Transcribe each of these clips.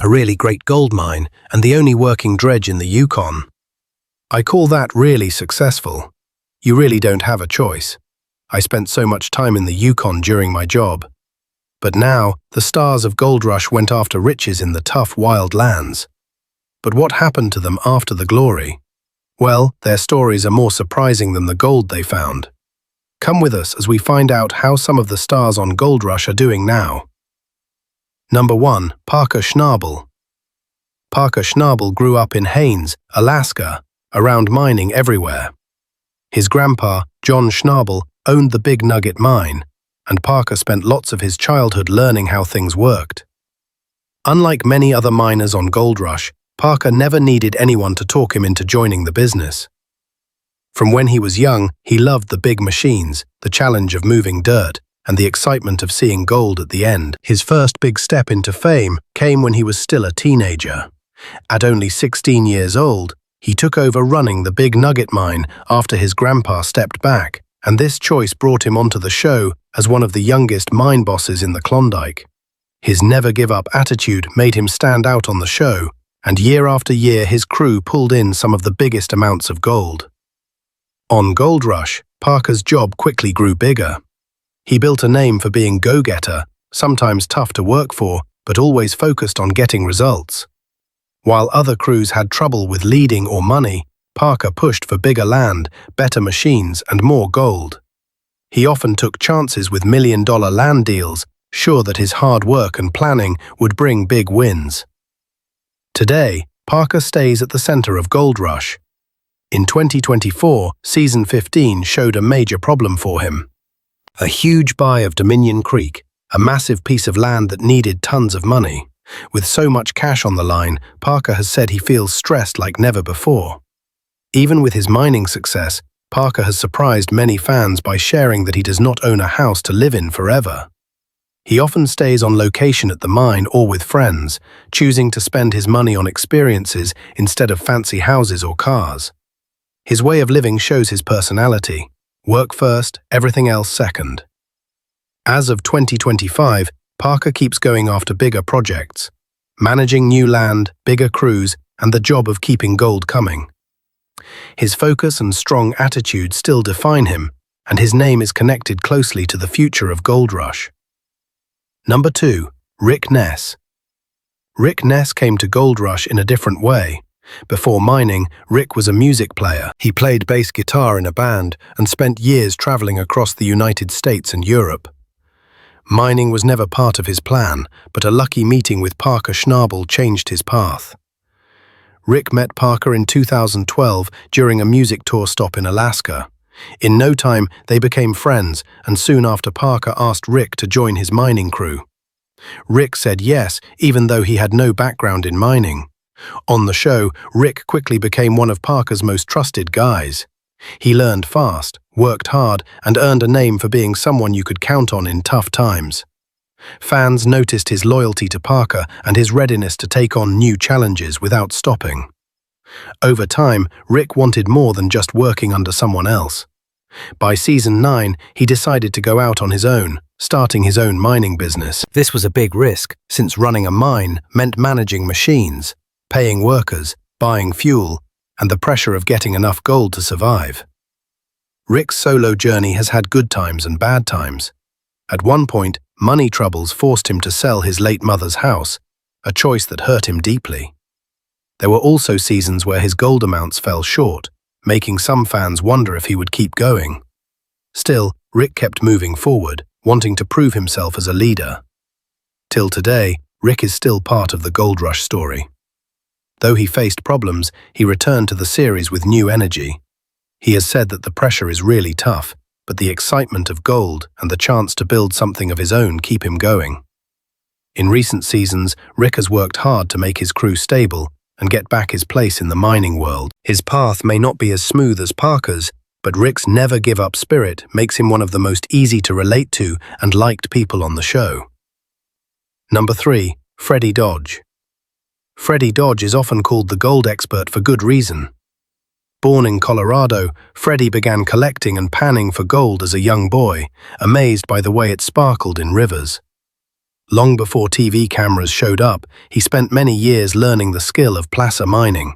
a really great gold mine, and the only working dredge in the Yukon. I call that really successful. You really don't have a choice. I spent so much time in the Yukon during my job. But now, the stars of Gold Rush went after riches in the tough, wild lands. But what happened to them after the glory? Well, their stories are more surprising than the gold they found. Come with us as we find out how some of the stars on Gold Rush are doing now. Number 1. Parker Schnabel. Parker Schnabel grew up in Haines, Alaska, around mining everywhere. His grandpa, John Schnabel, owned the Big Nugget mine, and Parker spent lots of his childhood learning how things worked. Unlike many other miners on Gold Rush, Parker never needed anyone to talk him into joining the business. From when he was young, he loved the big machines, the challenge of moving dirt, and the excitement of seeing gold at the end. His first big step into fame came when he was still a teenager. At only 16 years old, he took over running the Big Nugget mine after his grandpa stepped back, and this choice brought him onto the show as one of the youngest mine bosses in the Klondike. His never-give-up attitude made him stand out on the show, and year after year his crew pulled in some of the biggest amounts of gold. On Gold Rush, Parker's job quickly grew bigger. He built a name for being go-getter, sometimes tough to work for, but always focused on getting results. While other crews had trouble with leading or money, Parker pushed for bigger land, better machines, and more gold. He often took chances with million-dollar land deals, sure that his hard work and planning would bring big wins. Today, Parker stays at the center of Gold Rush. In 2024, Season 15 showed a major problem for him. A huge buy of Dominion Creek, a massive piece of land that needed tons of money. With so much cash on the line, Parker has said he feels stressed like never before. Even with his mining success, Parker has surprised many fans by sharing that he does not own a house to live in forever. He often stays on location at the mine or with friends, choosing to spend his money on experiences instead of fancy houses or cars. His way of living shows his personality. Work first, everything else second. As of 2025, Parker keeps going after bigger projects, managing new land, bigger crews, and the job of keeping gold coming. His focus and strong attitude still define him, and his name is connected closely to the future of Gold Rush. Number 2. Ness. Rick Ness came to Gold Rush in a different way. Before mining, Rick was a music player. He played bass guitar in a band and spent years traveling across the United States and Europe. Mining was never part of his plan, but a lucky meeting with Parker Schnabel changed his path. Rick met Parker in 2012 during a music tour stop in Alaska. In no time, they became friends, and soon after Parker asked Rick to join his mining crew. Rick said yes, even though he had no background in mining. On the show, Rick quickly became one of Parker's most trusted guys. He learned fast, worked hard, and earned a name for being someone you could count on in tough times. Fans noticed his loyalty to Parker and his readiness to take on new challenges without stopping. Over time, Rick wanted more than just working under someone else. By Season 9, he decided to go out on his own, starting his own mining business. This was a big risk, since running a mine meant managing machines, paying workers, buying fuel, and the pressure of getting enough gold to survive. Rick's solo journey has had good times and bad times. At one point, money troubles forced him to sell his late mother's house, a choice that hurt him deeply. There were also seasons where his gold amounts fell short, making some fans wonder if he would keep going. Still, Rick kept moving forward, wanting to prove himself as a leader. Till today, Rick is still part of the Gold Rush story. Though he faced problems, he returned to the series with new energy. He has said that the pressure is really tough, but the excitement of gold and the chance to build something of his own keep him going. In recent seasons, Rick has worked hard to make his crew stable and get back his place in the mining world. His path may not be as smooth as Parker's, but Rick's never-give-up spirit makes him one of the most easy to relate to and liked people on the show. Number 3. Freddie Dodge. Freddie Dodge is often called the gold expert for good reason. Born in Colorado, Freddie began collecting and panning for gold as a young boy, amazed by the way it sparkled in rivers. Long before TV cameras showed up, he spent many years learning the skill of placer mining.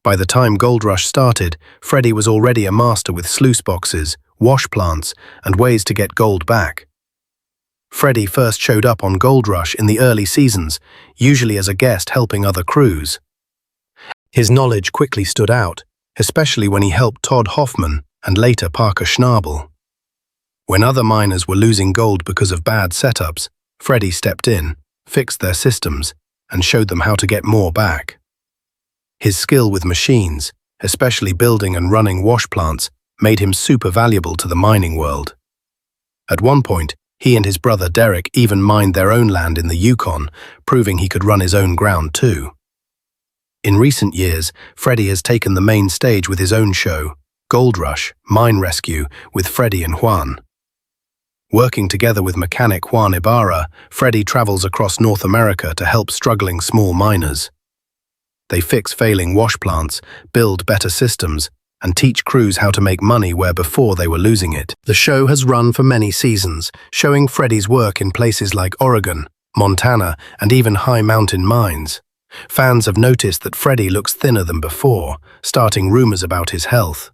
By the time Gold Rush started, Freddie was already a master with sluice boxes, wash plants, and ways to get gold back. Freddie first showed up on Gold Rush in the early seasons, usually as a guest helping other crews. His knowledge quickly stood out, especially when he helped Todd Hoffman and later Parker Schnabel. When other miners were losing gold because of bad setups, Freddie stepped in, fixed their systems, and showed them how to get more back. His skill with machines, especially building and running wash plants, made him super valuable to the mining world. At one point, he and his brother Derek even mined their own land in the Yukon, proving he could run his own ground too. In recent years, Freddie has taken the main stage with his own show, Gold Rush, Mine Rescue, with Freddie and Juan. Working together with mechanic Juan Ibarra, Freddie travels across North America to help struggling small miners. They fix failing wash plants, build better systems, and teach crews how to make money where before they were losing it. The show has run for many seasons, showing Freddie's work in places like Oregon, Montana, and even high mountain mines. Fans have noticed that Freddie looks thinner than before, starting rumors about his health.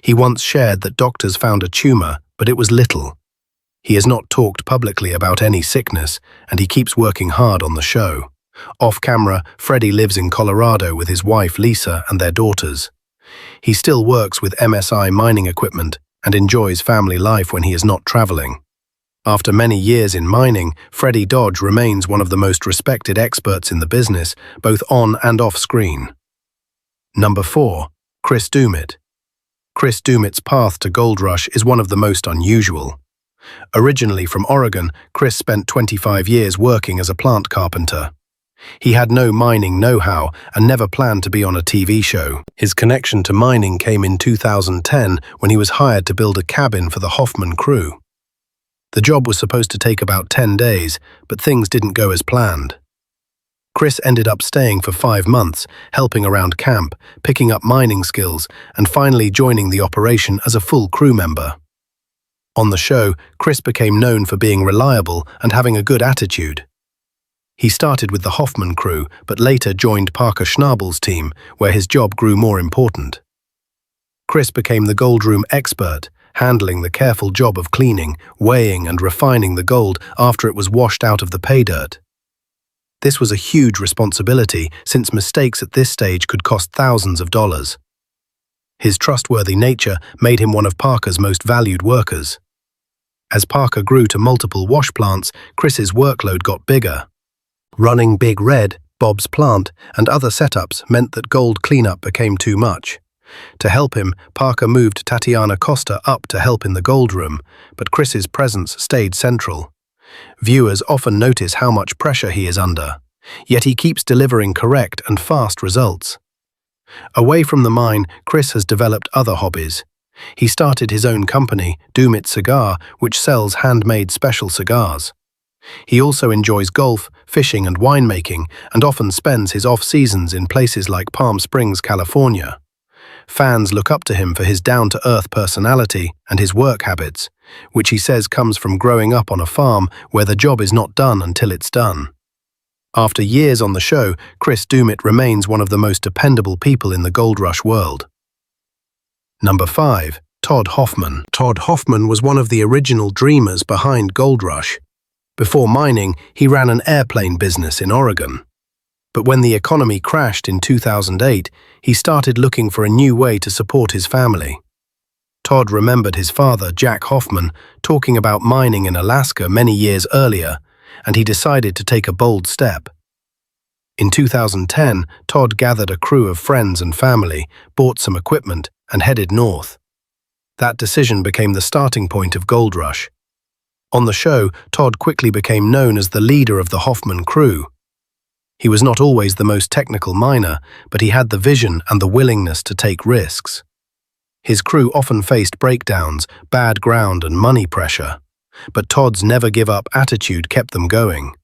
He once shared that doctors found a tumor, but it was little. He has not talked publicly about any sickness, and he keeps working hard on the show. Off-camera, Freddie lives in Colorado with his wife Lisa and their daughters. He still works with MSI mining equipment and enjoys family life when he is not traveling. After many years in mining, Freddie Dodge remains one of the most respected experts in the business, both on and off screen. Number 4. Chris Dumit. Chris Dumit's path to Gold Rush is one of the most unusual. Originally from Oregon, Chris spent 25 years working as a plant carpenter. He had no mining know-how and never planned to be on a TV show. His connection to mining came in 2010 when he was hired to build a cabin for the Hoffman crew. The job was supposed to take about 10 days, but things didn't go as planned. Chris ended up staying for 5 months, helping around camp, picking up mining skills, and finally joining the operation as a full crew member. On the show, Chris became known for being reliable and having a good attitude. He started with the Hoffman crew, but later joined Parker Schnabel's team, where his job grew more important. Chris became the gold room expert, handling the careful job of cleaning, weighing, and refining the gold after it was washed out of the pay dirt. This was a huge responsibility, since mistakes at this stage could cost thousands of dollars. His trustworthy nature made him one of Parker's most valued workers. As Parker grew to multiple wash plants, Chris's workload got bigger. Running Big Red, Bob's Plant, and other setups meant that gold cleanup became too much. To help him, Parker moved Tatiana Costa up to help in the gold room, but Chris's presence stayed central. Viewers often notice how much pressure he is under, yet he keeps delivering correct and fast results. Away from the mine, Chris has developed other hobbies. He started his own company, Dumit Cigar, which sells handmade special cigars. He also enjoys golf, fishing, and winemaking, and often spends his off-seasons in places like Palm Springs, California. Fans look up to him for his down-to-earth personality and his work habits, which he says comes from growing up on a farm where the job is not done until it's done. After years on the show, Chris Dumit remains one of the most dependable people in the Gold Rush world. Number 5. Todd Hoffman. Todd Hoffman was one of the original dreamers behind Gold Rush. Before mining, he ran an airplane business in Oregon. But when the economy crashed in 2008, he started looking for a new way to support his family. Todd remembered his father, Jack Hoffman, talking about mining in Alaska many years earlier, and he decided to take a bold step. In 2010, Todd gathered a crew of friends and family, bought some equipment, and headed north. That decision became the starting point of Gold Rush. On the show, Todd quickly became known as the leader of the Hoffman crew. He was not always the most technical miner, but he had the vision and the willingness to take risks. His crew often faced breakdowns, bad ground, and money pressure, but Todd's never-give-up attitude kept them going.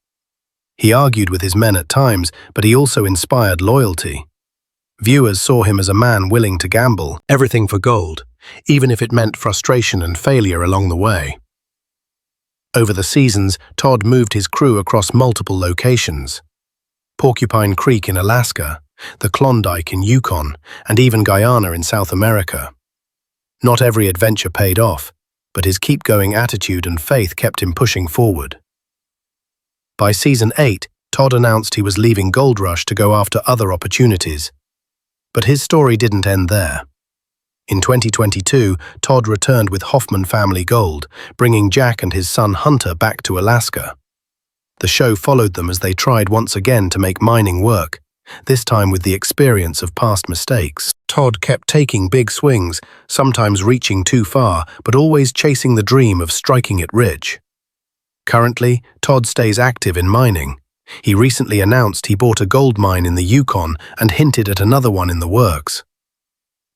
He argued with his men at times, but he also inspired loyalty. Viewers saw him as a man willing to gamble, everything for gold, even if it meant frustration and failure along the way. Over the seasons, Todd moved his crew across multiple locations. Porcupine Creek in Alaska, the Klondike in Yukon, and even Guyana in South America. Not every adventure paid off, but his keep-going attitude and faith kept him pushing forward. By season 8, Todd announced he was leaving Gold Rush to go after other opportunities. But his story didn't end there. In 2022, Todd returned with Hoffman Family Gold, bringing Jack and his son Hunter back to Alaska. The show followed them as they tried once again to make mining work, this time with the experience of past mistakes. Todd kept taking big swings, sometimes reaching too far, but always chasing the dream of striking it rich. Currently, Todd stays active in mining. He recently announced he bought a gold mine in the Yukon and hinted at another one in the works.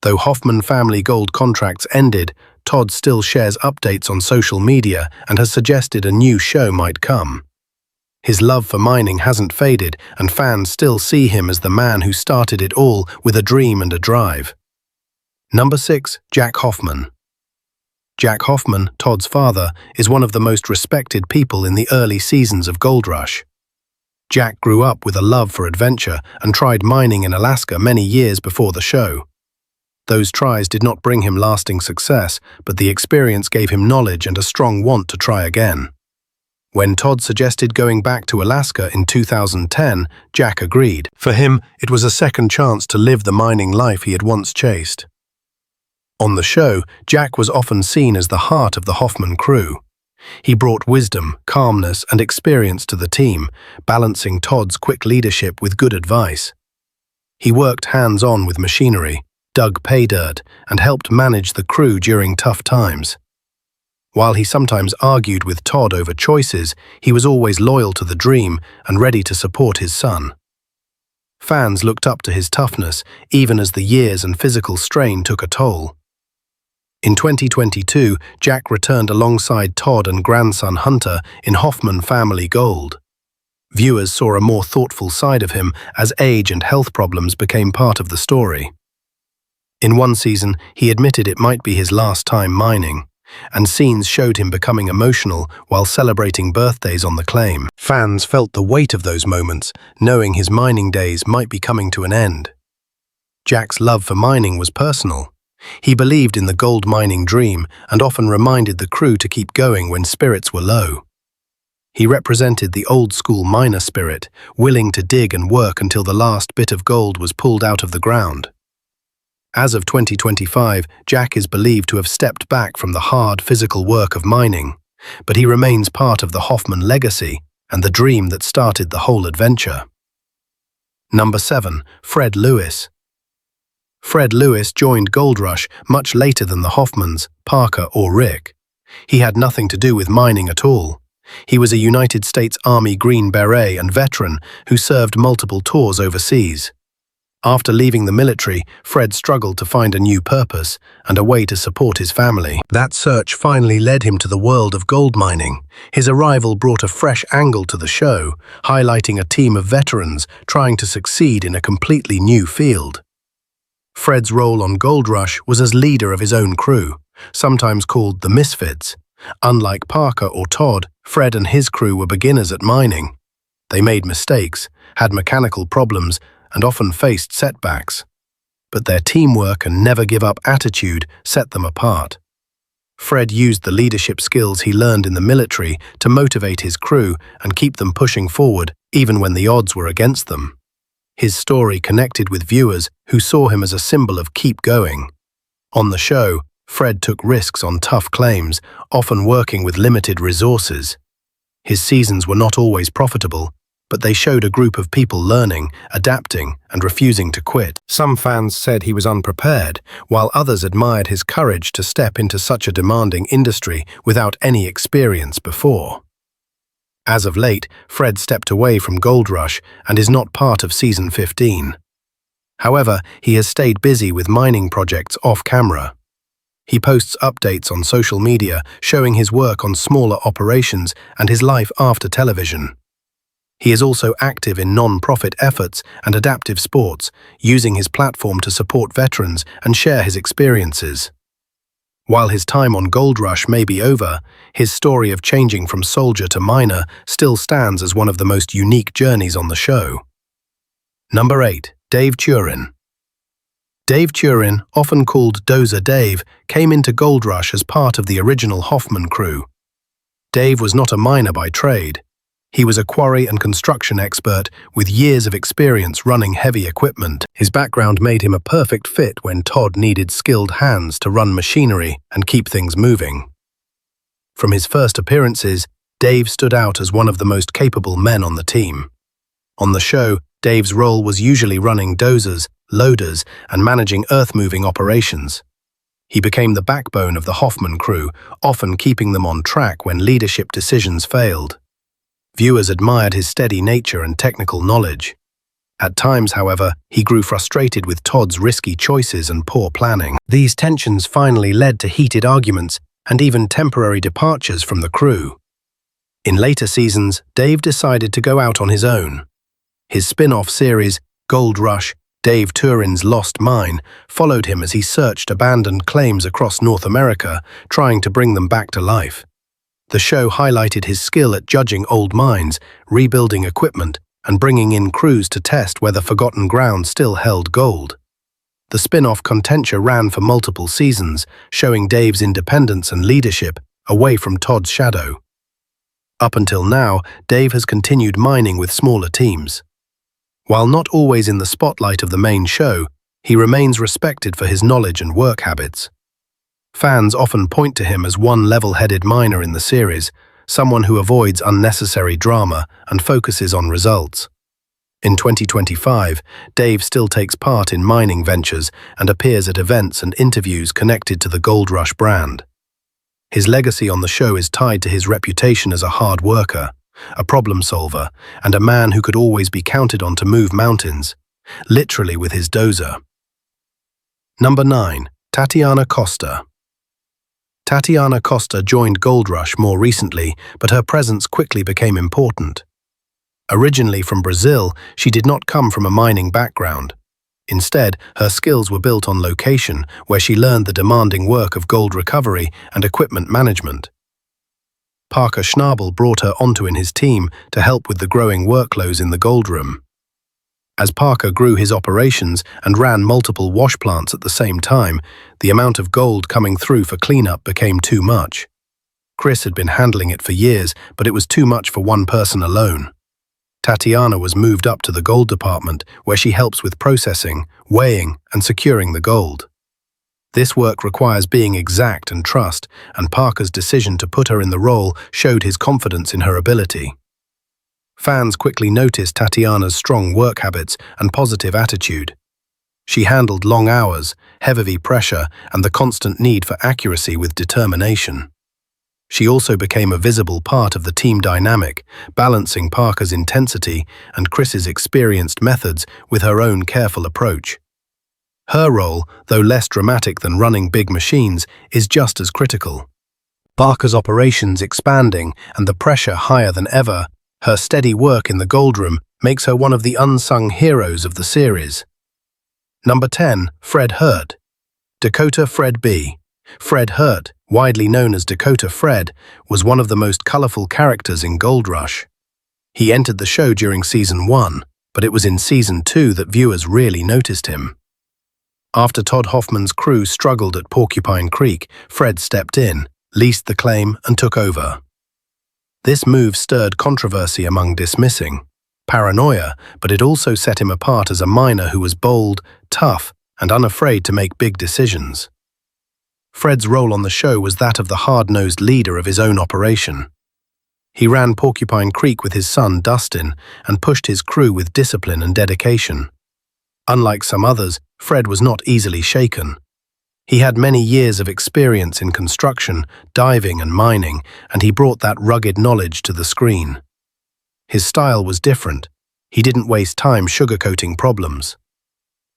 Though Hoffman Family Gold contracts ended, Todd still shares updates on social media and has suggested a new show might come. His love for mining hasn't faded, and fans still see him as the man who started it all with a dream and a drive. Number 6. Jack Hoffman. Jack Hoffman, Todd's father, is one of the most respected people in the early seasons of Gold Rush. Jack grew up with a love for adventure and tried mining in Alaska many years before the show. Those tries did not bring him lasting success, but the experience gave him knowledge and a strong want to try again. When Todd suggested going back to Alaska in 2010, Jack agreed. For him, it was a second chance to live the mining life he had once chased. On the show, Jack was often seen as the heart of the Hoffman crew. He brought wisdom, calmness, and experience to the team, balancing Todd's quick leadership with good advice. He worked hands-on with machinery, dug pay dirt, and helped manage the crew during tough times. While he sometimes argued with Todd over choices, he was always loyal to the dream and ready to support his son. Fans looked up to his toughness, even as the years and physical strain took a toll. In 2022, Jack returned alongside Todd and grandson Hunter in Hoffman Family Gold. Viewers saw a more thoughtful side of him as age and health problems became part of the story. In one season, he admitted it might be his last time mining, and scenes showed him becoming emotional while celebrating birthdays on the claim. Fans felt the weight of those moments, knowing his mining days might be coming to an end. Jack's love for mining was personal. He believed in the gold mining dream and often reminded the crew to keep going when spirits were low. He represented the old-school miner spirit, willing to dig and work until the last bit of gold was pulled out of the ground. As of 2025, Jack is believed to have stepped back from the hard physical work of mining, but he remains part of the Hoffman legacy and the dream that started the whole adventure. Number 7. Fred Lewis. Fred Lewis joined Gold Rush much later than the Hoffmans, Parker or Rick. He had nothing to do with mining at all. He was a United States Army Green Beret and veteran who served multiple tours overseas. After leaving the military, Fred struggled to find a new purpose and a way to support his family. That search finally led him to the world of gold mining. His arrival brought a fresh angle to the show, highlighting a team of veterans trying to succeed in a completely new field. Fred's role on Gold Rush was as leader of his own crew, sometimes called the Misfits. Unlike Parker or Todd, Fred and his crew were beginners at mining. They made mistakes, had mechanical problems, and often faced setbacks. But their teamwork and never-give-up attitude set them apart. Fred used the leadership skills he learned in the military to motivate his crew and keep them pushing forward, even when the odds were against them. His story connected with viewers who saw him as a symbol of keep going. On the show, Fred took risks on tough claims, often working with limited resources. His seasons were not always profitable, but they showed a group of people learning, adapting, and refusing to quit. Some fans said he was unprepared, while others admired his courage to step into such a demanding industry without any experience before. As of late, Fred stepped away from Gold Rush and is not part of Season 15. However, he has stayed busy with mining projects off-camera. He posts updates on social media showing his work on smaller operations and his life after television. He is also active in non-profit efforts and adaptive sports, using his platform to support veterans and share his experiences. While his time on Gold Rush may be over, his story of changing from soldier to miner still stands as one of the most unique journeys on the show. Number 8. Dave Turin. Dave Turin, often called Dozer Dave, came into Gold Rush as part of the original Hoffman crew. Dave was not a miner by trade. He was a quarry and construction expert with years of experience running heavy equipment. His background made him a perfect fit when Todd needed skilled hands to run machinery and keep things moving. From his first appearances, Dave stood out as one of the most capable men on the team. On the show, Dave's role was usually running dozers, loaders, and managing earth-moving operations. He became the backbone of the Hoffman crew, often keeping them on track when leadership decisions failed. Viewers admired his steady nature and technical knowledge. At times, however, he grew frustrated with Todd's risky choices and poor planning. These tensions finally led to heated arguments and even temporary departures from the crew. In later seasons, Dave decided to go out on his own. His spin-off series, Gold Rush, Dave Turin's Lost Mine, followed him as he searched abandoned claims across North America, trying to bring them back to life. The show highlighted his skill at judging old mines, rebuilding equipment, and bringing in crews to test whether forgotten ground still held gold. The spin-off Contentia ran for multiple seasons, showing Dave's independence and leadership away from Todd's shadow. Up until now, Dave has continued mining with smaller teams. While not always in the spotlight of the main show, he remains respected for his knowledge and work habits. Fans often point to him as one level-headed miner in the series, someone who avoids unnecessary drama and focuses on results. In 2025, Dave still takes part in mining ventures and appears at events and interviews connected to the Gold Rush brand. His legacy on the show is tied to his reputation as a hard worker, a problem solver, and a man who could always be counted on to move mountains, literally with his dozer. Number 9. Tatiana Costa. Tatiana Costa joined Gold Rush more recently, but her presence quickly became important. Originally from Brazil, she did not come from a mining background. Instead, her skills were built on location, where she learned the demanding work of gold recovery and equipment management. Parker Schnabel brought her onto his team to help with the growing workloads in the gold room. As Parker grew his operations and ran multiple wash plants at the same time, the amount of gold coming through for cleanup became too much. Chris had been handling it for years, but it was too much for one person alone. Tatiana was moved up to the gold department, where she helps with processing, weighing, and securing the gold. This work requires being exact and trust, and Parker's decision to put her in the role showed his confidence in her ability. Fans quickly noticed Tatiana's strong work habits and positive attitude. She handled long hours, heavy pressure, and the constant need for accuracy with determination. She also became a visible part of the team dynamic, balancing Parker's intensity and Chris's experienced methods with her own careful approach. Her role, though less dramatic than running big machines, is just as critical. Parker's operations expanding and the pressure higher than ever, her steady work in the gold room makes her one of the unsung heroes of the series. Number 10. Fred Hurt. Dakota Fred B. Fred Hurt, widely known as Dakota Fred, was one of the most colorful characters in Gold Rush. He entered the show during Season 1, but it was in Season 2 that viewers really noticed him. After Todd Hoffman's crew struggled at Porcupine Creek, Fred stepped in, leased the claim, and took over. This move stirred controversy among dismissing paranoia, but it also set him apart as a miner who was bold, tough, and unafraid to make big decisions. Fred's role on the show was that of the hard-nosed leader of his own operation. He ran Porcupine Creek with his son, Dustin, and pushed his crew with discipline and dedication. Unlike some others, Fred was not easily shaken. He had many years of experience in construction, diving and mining, and he brought that rugged knowledge to the screen. His style was different. He didn't waste time sugarcoating problems.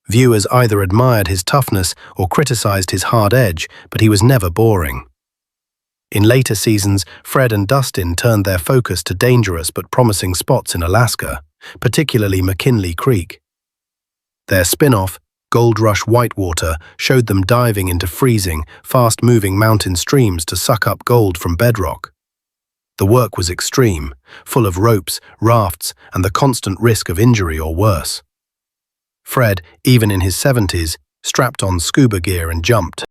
Viewers either admired his toughness or criticized his hard edge, but he was never boring. In later seasons, Fred and Dustin turned their focus to dangerous but promising spots in Alaska, particularly McKinley Creek. Their spin-off, Gold Rush whitewater showed them diving into freezing, fast-moving mountain streams to suck up gold from bedrock. The work was extreme, full of ropes, rafts, and the constant risk of injury or worse. Fred, even in his 70s, strapped on scuba gear and jumped.